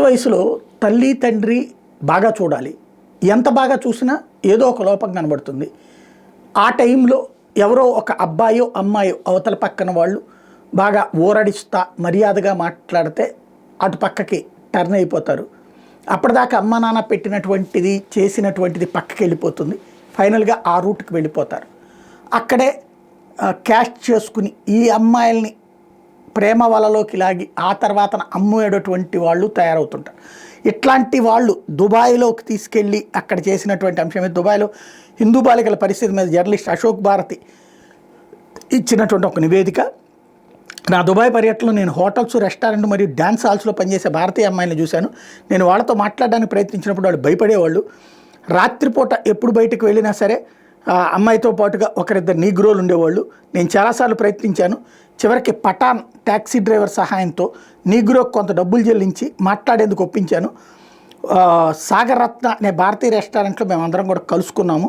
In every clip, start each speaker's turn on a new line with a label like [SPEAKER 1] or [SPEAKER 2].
[SPEAKER 1] వయసులో తల్లి తండ్రి బాగా చూడాలి. ఎంత బాగా చూసినా ఏదో ఒక లోపం కనబడుతుంది. ఆ టైంలో ఎవరో ఒక అబ్బాయో అమ్మాయో అవతల పక్కన వాళ్ళు బాగా ఊరడిస్తా మర్యాదగా మాట్లాడితే అటు పక్కకి టర్న్ అయిపోతారు. అప్పటిదాకా అమ్మ నాన్న పెట్టినటువంటిది చేసినటువంటిది పక్కకి వెళ్ళిపోతుంది. ఫైనల్గా ఆ రూట్కి వెళ్ళిపోతారు. అక్కడే క్యాష్ చేసుకుని ఈ అమ్మాయిల్ని ప్రేమ వలలోకి లాగి ఆ తర్వాత అమ్మేటటువంటి వాళ్ళు తయారవుతుంటారు. ఇట్లాంటి వాళ్ళు దుబాయ్లోకి తీసుకెళ్ళి అక్కడ చేసినటువంటి అంశమే. దుబాయ్లో హిందూ బాలికల పరిస్థితి మీద జర్నలిస్ట్ అశోక్ భారతి ఇచ్చినటువంటి ఒక నివేదిక. నా దుబాయ్ పర్యటనలో నేను హోటల్స్, రెస్టారెంట్ మరియు డ్యాన్స్ హాల్స్లో పనిచేసే భారతీయ అమ్మాయిని చూశాను. నేను వాళ్ళతో మాట్లాడడానికి ప్రయత్నించినప్పుడు వాళ్ళు భయపడేవాళ్ళు. రాత్రిపూట ఎప్పుడు బయటకు వెళ్ళినా సరే అమ్మాయితో పాటుగా ఒకరిద్దరు నీగ్రోలు ఉండేవాళ్ళు. నేను చాలాసార్లు ప్రయత్నించాను. చివరికి పఠాన్ ట్యాక్సీ డ్రైవర్ సహాయంతో నీగ్రోకి కొంత డబ్బులు చెల్లించి మాట్లాడేందుకు ఒప్పించాను. సాగర్ రత్న అనే భారతీయ రెస్టారెంట్లో మేమందరం కూడా కలుసుకున్నాము.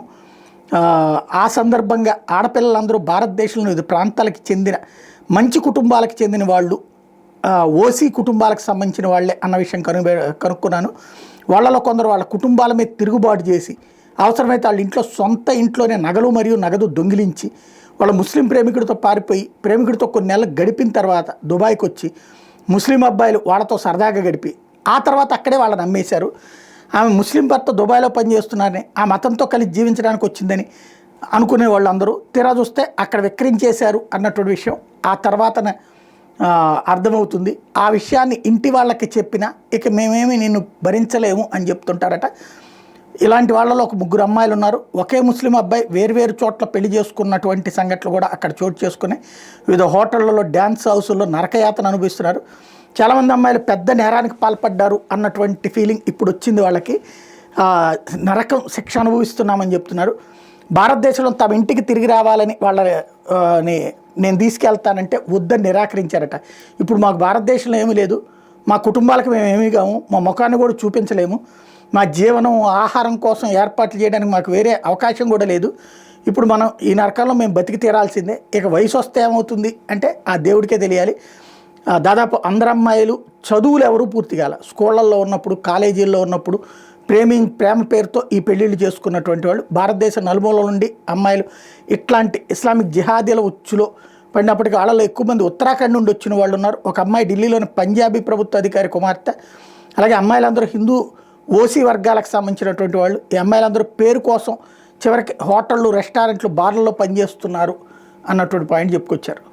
[SPEAKER 1] ఆ సందర్భంగా ఆడపిల్లలందరూ భారతదేశంలో వివిధ ప్రాంతాలకు చెందిన మంచి కుటుంబాలకు చెందిన వాళ్ళు, ఓసీ కుటుంబాలకు సంబంధించిన వాళ్ళే అన్న విషయం కనుక్కున్నాను. వాళ్ళలో కొందరు వాళ్ళ కుటుంబాల మీద తిరుగుబాటు చేసి అవసరమైతే వాళ్ళ ఇంట్లో సొంత ఇంట్లోనే నగలు మరియు నగదు దొంగిలించి వాళ్ళ ముస్లిం ప్రేమికుడితో పారిపోయి ప్రేమికుడితో కొన్ని నెలలు గడిపిన తర్వాత దుబాయ్కి వచ్చి ముస్లిం అబ్బాయిలు వాళ్ళతో సరదాగా గడిపి ఆ తర్వాత అక్కడే వాళ్ళని అమ్మేశారు. ఆమె ముస్లిం భర్త దుబాయ్లో పనిచేస్తున్నారని, ఆ మతంతో కలిసి జీవించడానికి వచ్చిందని అనుకునే వాళ్ళందరూ తీరా చూస్తే అక్కడ విక్రయించేశారు అన్నటువంటి విషయం ఆ తర్వాతనే అర్థమవుతుంది. ఆ విషయాన్ని ఇంటి వాళ్ళకి చెప్పినా ఇక మేమేమి నిన్ను భరించలేము అని చెప్తుంటారట. ఇలాంటి వాళ్ళలో ఒక 3 అమ్మాయిలు ఉన్నారు. ఒకే ముస్లిం అబ్బాయి వేరువేరు చోట్ల పెళ్లి చేసుకున్నటువంటి సంఘటనలు కూడా అక్కడ చోటు చేసుకుని వివిధ హోటళ్లలో, డ్యాన్స్ హౌసుల్లో నరకయాతన అనుభవిస్తున్నారు. చాలామంది అమ్మాయిలు పెద్ద నేరానికి పాల్పడ్డారు అన్నటువంటి ఫీలింగ్ ఇప్పుడు వచ్చింది వాళ్ళకి. నరకం శిక్ష అనుభవిస్తున్నామని చెప్తున్నారు. భారతదేశంలో తమ ఇంటికి తిరిగి రావాలని వాళ్ళని నేను తీసుకెళ్తానంటే వద్దని నిరాకరించారట. ఇప్పుడు మాకు భారతదేశంలో ఏమీ లేదు, మా కుటుంబాలకు మేము ఏమీ కాము, మా ముఖాన్ని కూడా చూపించలేము, మా జీవనం ఆహారం కోసం ఏర్పాట్లు చేయడానికి మాకు వేరే అవకాశం కూడా లేదు, ఇప్పుడు మనం ఈ నరకంలో మేము బతికి తీరాల్సిందే, ఇక వయసు వస్తే ఏమవుతుంది అంటే ఆ దేవుడికే తెలియాలి. దాదాపు అందరు అమ్మాయిలు చదువులు ఎవరూ పూర్తి కాల, స్కూళ్ళల్లో ఉన్నప్పుడు కాలేజీల్లో ఉన్నప్పుడు ప్రేమ పేరుతో ఈ పెళ్ళిళ్ళు చేసుకున్నటువంటి వాళ్ళు భారతదేశం నలుమూల నుండి అమ్మాయిలు ఇట్లాంటి ఇస్లామిక్ జిహాదీల ఉచ్చులో పడినప్పటికీ వాళ్ళలో ఎక్కువ మంది ఉత్తరాఖండ్ నుండి వచ్చిన వాళ్ళు ఉన్నారు. ఒక అమ్మాయి ఢిల్లీలోని పంజాబీ ప్రభుత్వ అధికారి కుమార్తె. అలాగే అమ్మాయిలందరూ హిందూ ఓసీ వర్గాలకు సంబంధించినటువంటి వాళ్ళు. ఈ అమ్మాయిలందరూ పేరు కోసం చివరికి హోటళ్ళు, రెస్టారెంట్లు, బార్లలో పనిచేస్తున్నారు అన్నటువంటి పాయింట్ చెప్పుకొచ్చారు.